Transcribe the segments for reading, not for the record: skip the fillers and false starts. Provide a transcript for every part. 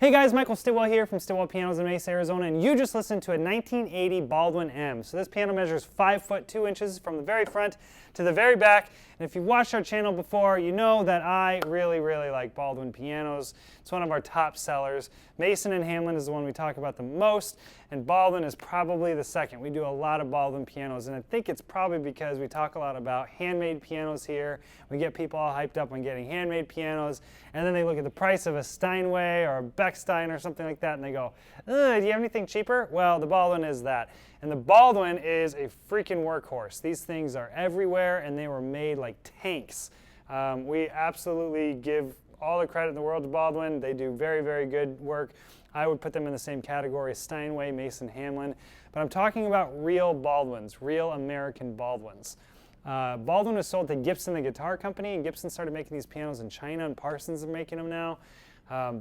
Hey guys, Michael Stillwell here from Stillwell Pianos in Mesa, Arizona, and you just listened to a 1980 Baldwin M. So this piano measures 5 foot 2 inches from the very front to the very back. And if you've watched our channel before, you know that I really like Baldwin pianos. It's one of our top sellers. Mason and Hamlin is the one we talk about the most, and Baldwin is probably the second. We do a lot of Baldwin pianos, and I think it's probably because we talk a lot about handmade pianos here. We get people all hyped up on getting handmade pianos, and then they look at the price of a Steinway or a Bechstein or something like that, and they go, do you have anything cheaper? Well, the Baldwin is that. And the Baldwin is a freaking workhorse. These things are everywhere, and they were made like tanks. We absolutely give all the credit in the world to Baldwin. They do very good work. I would put them in the same category as Steinway, Mason, Hamlin. But I'm talking about real Baldwins, real American Baldwins. Baldwin was sold to Gibson, the guitar company, and Gibson started making these pianos in China, and Parsons is making them now.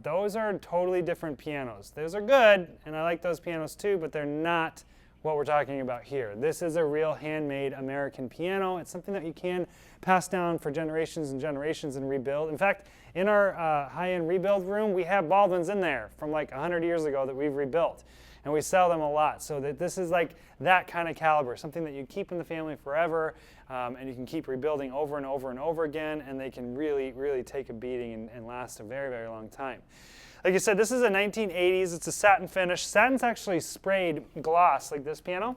Those are totally different pianos. Those are good, and I like those pianos too, but they're not what we're talking about here. This is a real handmade American piano. It's something that you can pass down for generations and generations and rebuild. In fact, in our high-end rebuild room, we have Baldwins in there from like 100 years ago that we've rebuilt. And we sell them a lot, so that this is like that kind of caliber, something that you keep in the family forever, and you can keep rebuilding over and over and over again, and they can really take a beating and last a very long time. Like I said, this is a 1980s. It's a satin finish. Satin's actually sprayed gloss like this piano,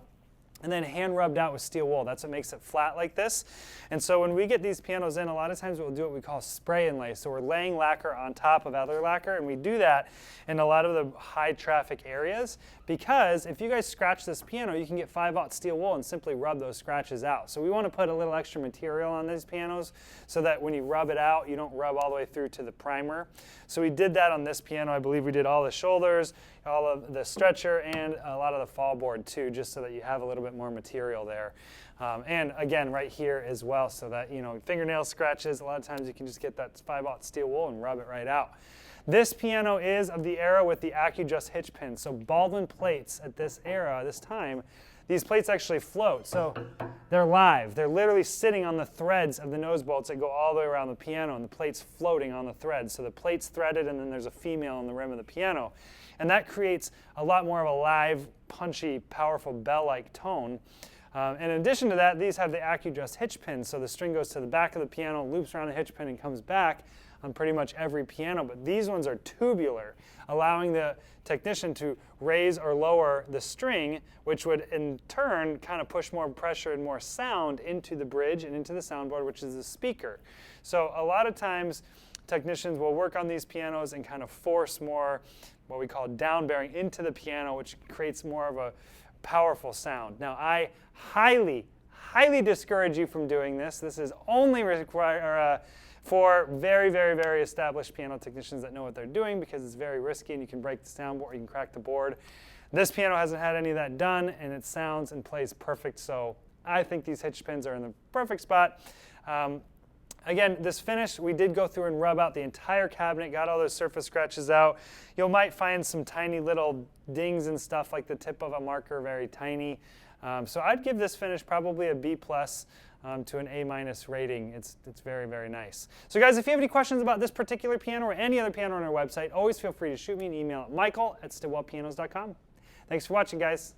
and then hand rubbed out with steel wool. That's what makes it flat like this. And so when we get these pianos in, a lot of times we'll do what we call spray and lay. So we're laying lacquer on top of other lacquer, and we do that in a lot of the high traffic areas, because if you guys scratch this piano, you can get 5/0 steel wool and simply rub those scratches out. So we want to put a little extra material on these pianos so that when you rub it out, you don't rub all the way through to the primer. So we did that on this piano. I believe we did all the shoulders, all of the stretcher, and a lot of the fall board too, just so that you have a little bit more material there. And again, right here as well, so that, you know, fingernail scratches, a lot of times you can just get that 5/0 steel wool and rub it right out. This piano is of the era with the AccuJust hitch pin. So Baldwin plates at this era, this time, these plates actually float. So they're live. They're literally sitting on the threads of the nose bolts that go all the way around the piano, and the plate's floating on the threads. So the plate's threaded, and then there's a female on the rim of the piano. And that creates a lot more of a live, punchy, powerful bell-like tone. And in addition to that, these have the AccuJust hitch pin, so the string goes to the back of the piano, loops around the hitch pin, and comes back on pretty much every piano. But these ones are tubular, allowing the technician to raise or lower the string, which would in turn kind of push more pressure and more sound into the bridge and into the soundboard, which is the speaker. So a lot of times, technicians will work on these pianos and kind of force more what we call down bearing into the piano, which creates more of a powerful sound. Now, I highly discourage you from doing this. This is only for very established piano technicians that know what they're doing, because it's very risky and you can break the soundboard, you can crack the board. This piano hasn't had any of that done, and it sounds and plays perfect, so I think these hitch pins are in the perfect spot. Again, this finish, we did go through and rub out the entire cabinet, got all those surface scratches out. You might find some tiny little dings and stuff, like the tip of a marker, very tiny. So I'd give this finish probably a B+ to an A- rating. It's very nice. So guys, if you have any questions about this particular piano or any other piano on our website, always feel free to shoot me an email at michael@stillwellpianos.com. Thanks for watching, guys.